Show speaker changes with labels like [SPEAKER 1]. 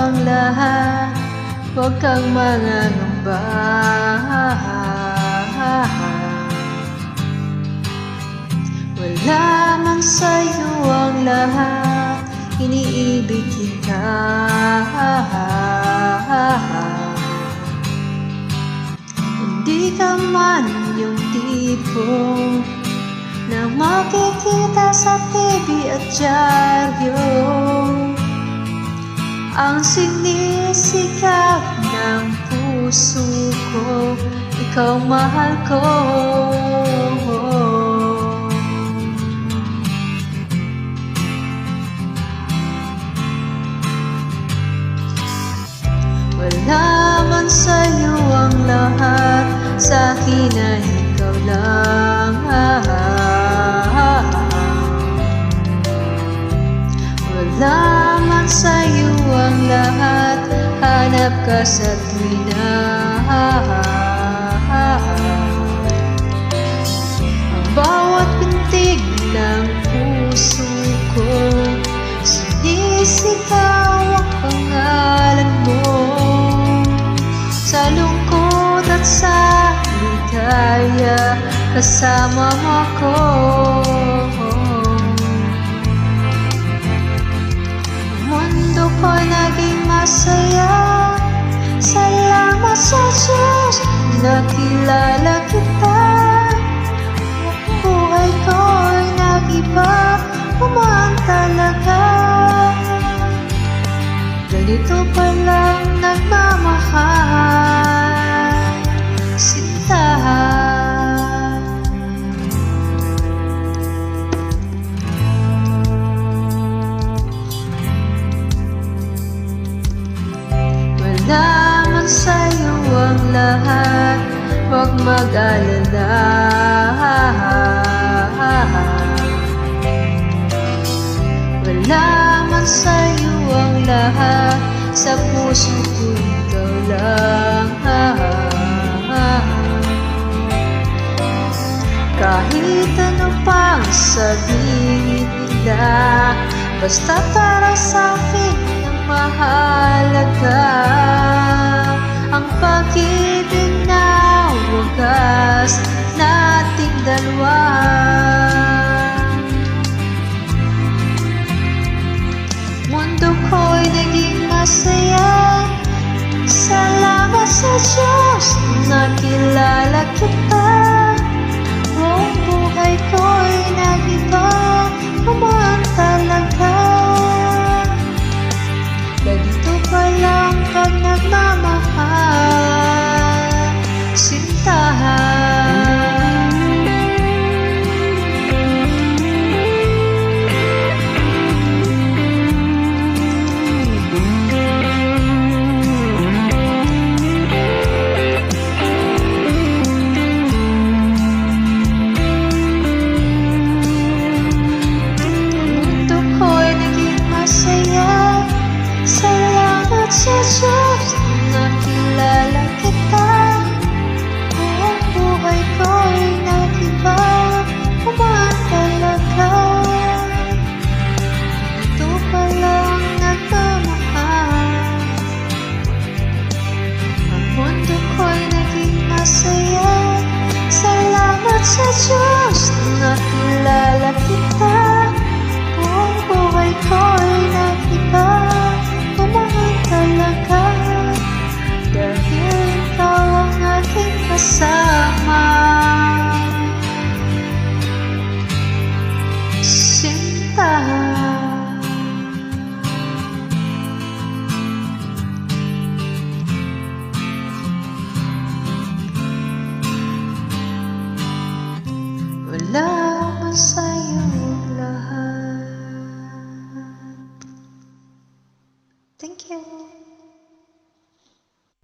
[SPEAKER 1] ang lahat, huwag kang mangangamba. Wala man sa'yo ang lahat, iniibig kita. Hindi ka man yung tipo na makikita sa TV at dyaryo, ang sinisikap ng puso ko, ikaw mahal ko. Wala man sa'yo ang lahat, sa'kin ay ikaw lang. Wala man sa'yo ang lahat, hanap ka sa tuwina. Ang bawat pintig ng puso ko, sinisigaw ang pangalan mo. Sa lungkot at sa ligaya, kasama mo ako. Ang mundo ko naging masaya, salamat sa Diyos, nakilala kita. Ang buhay ko'y nag-iba, umaan talaga. Ganito palang nagmamahal, sinta. Wala man sa'yo ang lahat, huwag mag-alala. Wala man sa'yo ang lahat, sa puso ko ikaw lang. Kahit ano pang sabihin nila, basta para sa'kin ang mahalaga, ang pag-ibig na wagas nating dalawa. Mundo ko'y naging masaya, salamat sa Diyos, nakilala kita. Buong buhay ko'y nag-iba, umaan talaga. Ganito pa lang pag nagmamahal, sintahan. Salamat sa Diyos, nakilala kita. Buong buhay ko'y nag-iba, umaan talaga. Ito palang nagmamahal, ang mundo ko'y naging masaya. Salamat sa Diyos, nakilala kita.